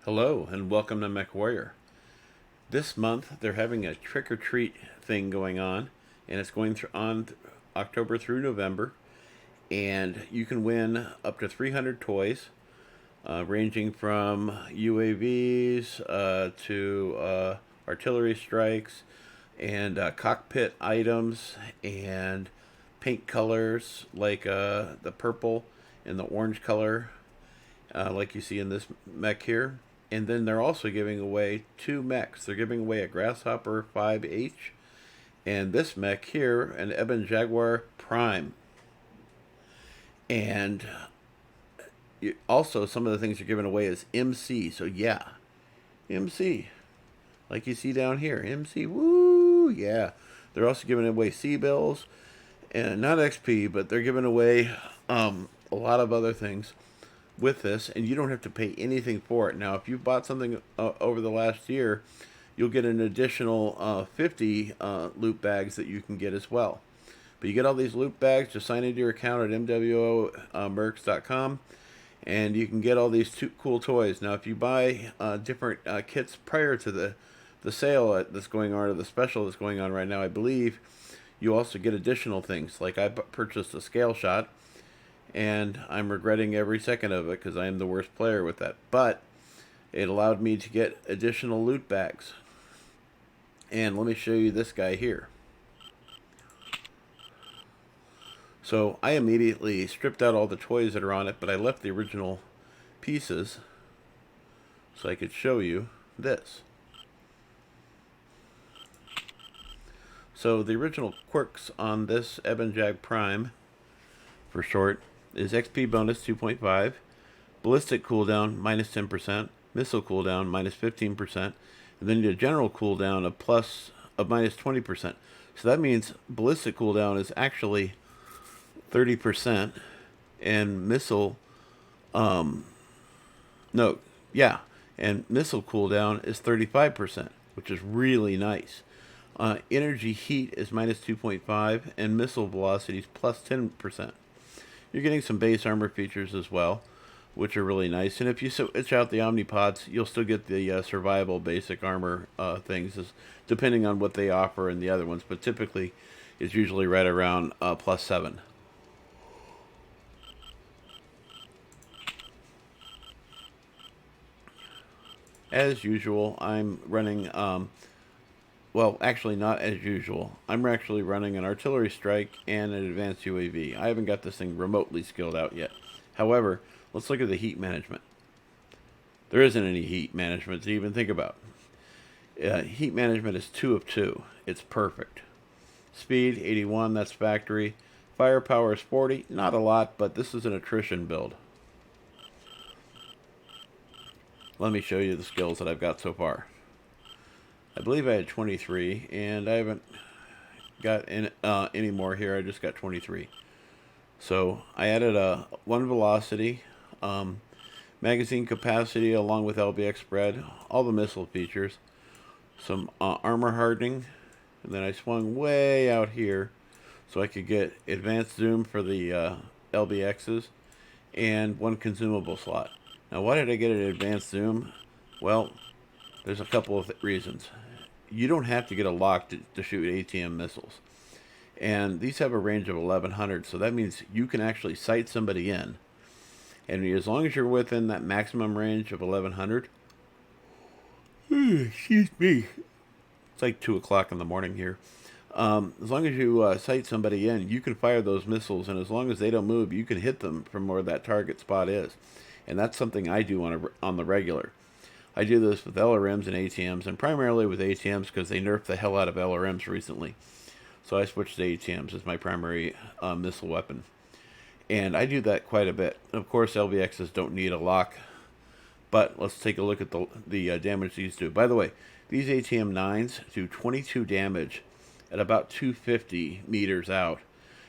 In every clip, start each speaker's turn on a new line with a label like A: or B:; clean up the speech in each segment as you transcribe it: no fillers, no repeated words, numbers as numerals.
A: Hello and welcome to Mechwarrior. This month they're having a trick-or-treat thing going on, and it's going on October through November, and you can win up to 300 toys, ranging from UAVs to artillery strikes and cockpit items and paint colors like the purple and the orange color like you see in this mech here. And then they're also giving away two mechs. They're giving away a Grasshopper 5H and this mech here, an Ebon Jaguar Prime. And also some of the things you're giving away is MC. So yeah, MC. Like you see down here, MC, woo, yeah. They're also giving away C-bills, and not XP, but they're giving away a lot of other things with this, and you don't have to pay anything for it. Now, if you bought something over the last year, you'll get an additional 50 loot bags that you can get as well. But you get all these loot bags, just sign into your account at mwomercs.com, and you can get all these cool toys. Now, if you buy different kits prior to the sale that's going on, or the special that's going on right now, I believe, you also get additional things. Like I purchased a scale shot, and I'm regretting every second of it because I am the worst player with that. But it allowed me to get additional loot bags. And let me show you this guy here. So I immediately stripped out all the toys that are on it, but I left the original pieces so I could show you this. So the original quirks on this Ebon Jag Prime, for short, is XP bonus 2.5, ballistic cooldown minus 10%, missile cooldown minus 15%, and then the general cooldown of minus 20%. So that means ballistic cooldown is actually 30%, and missile and missile cooldown is 35%, which is really nice. Energy heat is minus 2.5, and missile velocity is plus 10%. You're getting some base armor features as well, which are really nice. And if you switch out the Omnipods, you'll still get the survival basic armor things, depending on what they offer in the other ones. But typically, it's usually right around plus 7. As usual, I'm running... well, actually not as usual. I'm actually running an artillery strike and an advanced UAV. I haven't got this thing remotely skilled out yet. However, let's look at the heat management. There isn't any heat management to even think about. Heat management is 2 of 2. It's perfect. Speed, 81, that's factory. Firepower is 40, not a lot, but this is an attrition build. Let me show you the skills that I've got so far. I believe I had 23, and I haven't got any more here. I just got 23. So I added a 1 velocity, magazine capacity along with LBX spread, all the missile features, some armor hardening, and then I swung way out here so I could get advanced zoom for the LBXs and 1 consumable slot. Now, why did I get an advanced zoom? Well, there's a couple of reasons. You don't have to get a lock to shoot ATM missiles. And these have a range of 1100, so that means you can actually sight somebody in. And as long as you're within that maximum range of 1100, excuse me, it's like 2 o'clock in the morning here. As long as you sight somebody in, you can fire those missiles, and as long as they don't move, you can hit them from where that target spot is. And that's something I do on the regular. I do this with LRMs and ATMs, and primarily with ATMs because they nerfed the hell out of LRMs recently. So I switched to ATMs as my primary missile weapon. And I do that quite a bit. Of course, LBXs don't need a lock, but let's take a look at the damage these do. By the way, these ATM 9s do 22 damage at about 250 meters out.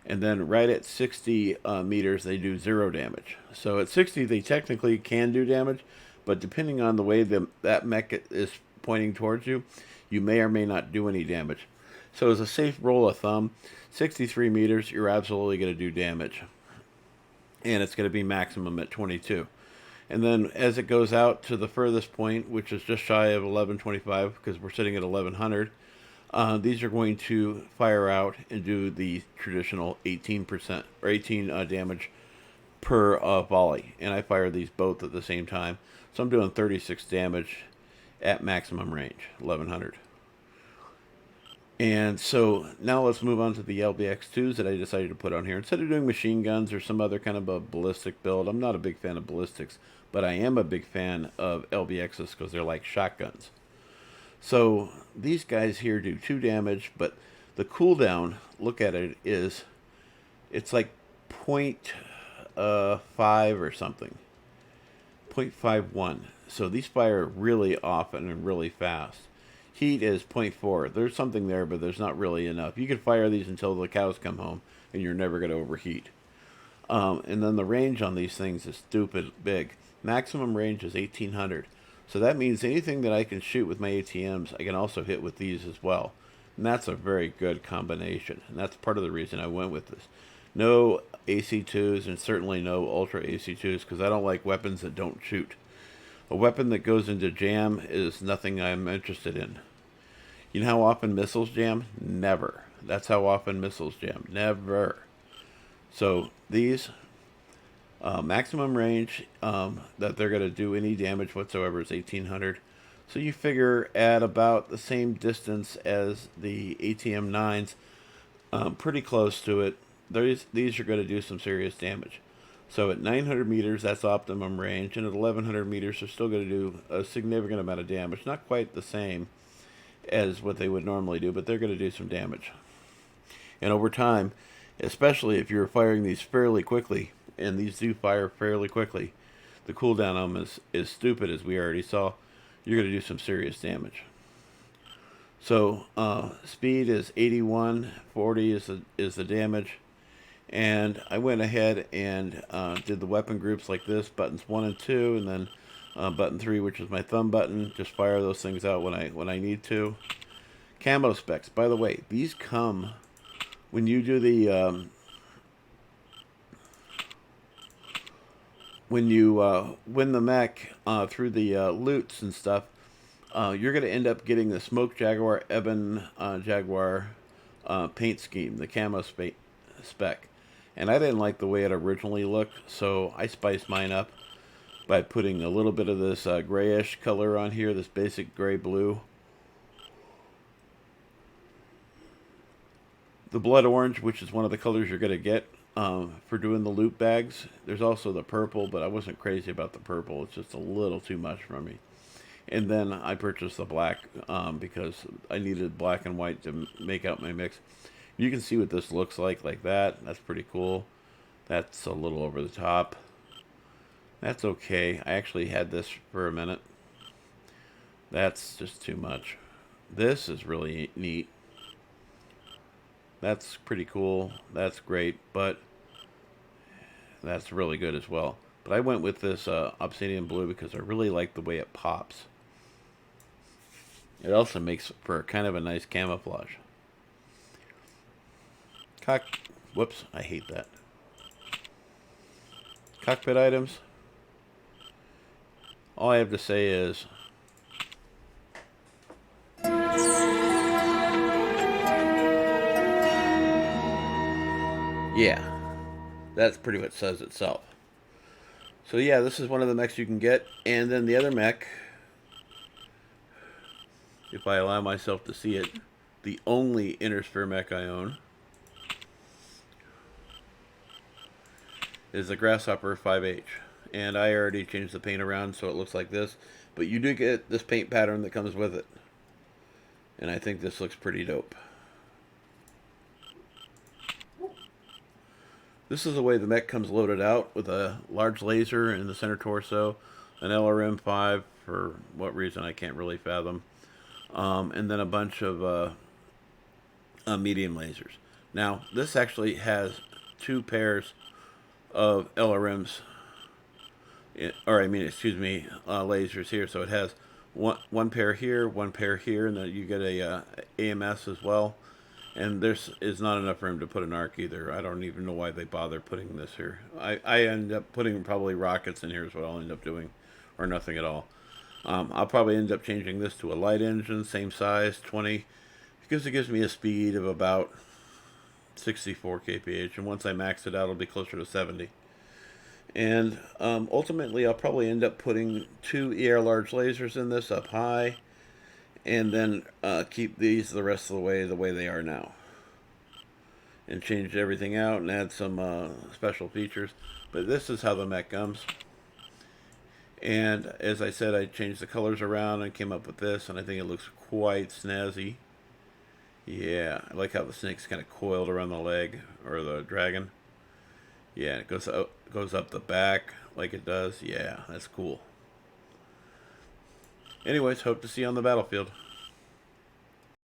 A: And then right at 60 meters, they do 0 damage. So at 60, they technically can do damage, but depending on the way that mech is pointing towards you, you may or may not do any damage. So as a safe rule of thumb, 63 meters, you're absolutely going to do damage. And it's going to be maximum at 22. And then as it goes out to the furthest point, which is just shy of 1125 because we're sitting at 1100, these are going to fire out and do the traditional 18% or 18 damage per volley. And I fire these both at the same time. So I'm doing 36 damage at maximum range, 1100. And so now let's move on to the LBX2s that I decided to put on here. Instead of doing machine guns or some other kind of a ballistic build, I'm not a big fan of ballistics, but I am a big fan of LBXs because they're like shotguns. So these guys here do 2 damage, but the cooldown, look at it, it's like 0.5 or something. 0.51. So these fire really often and really fast. Heat is 0.4. There's something there, but there's not really enough. You can fire these until the cows come home, and you're never going to overheat. And then the range on these things is stupid big. Maximum range is 1800. So that means anything that I can shoot with my ATMs, I can also hit with these as well. And that's a very good combination. And that's part of the reason I went with this. No AC2s and certainly no Ultra AC2s because I don't like weapons that don't shoot. A weapon that goes into jam is nothing I'm interested in. You know how often missiles jam? Never. That's how often missiles jam. Never. So these maximum range that they're going to do any damage whatsoever is 1800. So you figure at about the same distance as the ATM 9s, pretty close to it. These are going to do some serious damage. So at 900 meters, that's optimum range, and at 1100 meters, they're still going to do a significant amount of damage. Not quite the same as what they would normally do, but they're going to do some damage. And over time, especially if you're firing these fairly quickly, and these do fire fairly quickly, the cooldown on them is stupid, as we already saw. You're going to do some serious damage. So speed is 81, 40 is the damage. And I went ahead and did the weapon groups like this, buttons 1 and 2, and then button 3, which is my thumb button. Just fire those things out when I need to. Camo specs. By the way, these come when you do the when you win the mech through the loots and stuff. You're going to end up getting the Smoke Jaguar Ebon Jaguar paint scheme, the camo spec. And I didn't like the way it originally looked, so I spiced mine up by putting a little bit of this grayish color on here, this basic gray-blue. The blood orange, which is one of the colors you're going to get for doing the loot bags. There's also the purple, but I wasn't crazy about the purple. It's just a little too much for me. And then I purchased the black because I needed black and white to make out my mix. You can see what this looks like that. That's pretty cool. That's a little over the top. That's okay. I actually had this for a minute. That's just too much. This is really neat. That's pretty cool. That's great, but that's really good as well. But I went with this obsidian blue because I really like the way it pops. It also makes for kind of a nice camouflage. Whoops, I hate that. Cockpit items. All I have to say is yeah, that's pretty much says itself. So yeah, this is one of the mechs you can get. And then the other mech, if I allow myself to see it, the only inner sphere mech I own is the Grasshopper 5H. And I already changed the paint around so it looks like this. But you do get this paint pattern that comes with it. And I think this looks pretty dope. This is the way the mech comes loaded out, with a large laser in the center torso, an LRM-5 for what reason I can't really fathom, and then a bunch of medium lasers. Now, this actually has 2 pairs of LRMs, lasers here. So it has one pair here, one pair here, and then you get a AMS as well. And there's is not enough room to put an arc either. I don't even know why they bother putting this here. I end up putting probably rockets in here is what I'll end up doing, or nothing at all. I'll probably end up changing this to a light engine, same size, 20, because it gives me a speed of about 64 kph, and once I max it out, it'll be closer to 70. And ultimately, I'll probably end up putting 2 ER large lasers in this up high, and then keep these the rest of the way they are now, and change everything out and add some special features. But this is how the mech comes. And as I said, I changed the colors around and came up with this, and I think it looks quite snazzy. Yeah, I like how the snake's kind of coiled around the leg, or the dragon. Yeah, it goes up the back like it does. Yeah, that's cool. Anyways, hope to see you on the battlefield.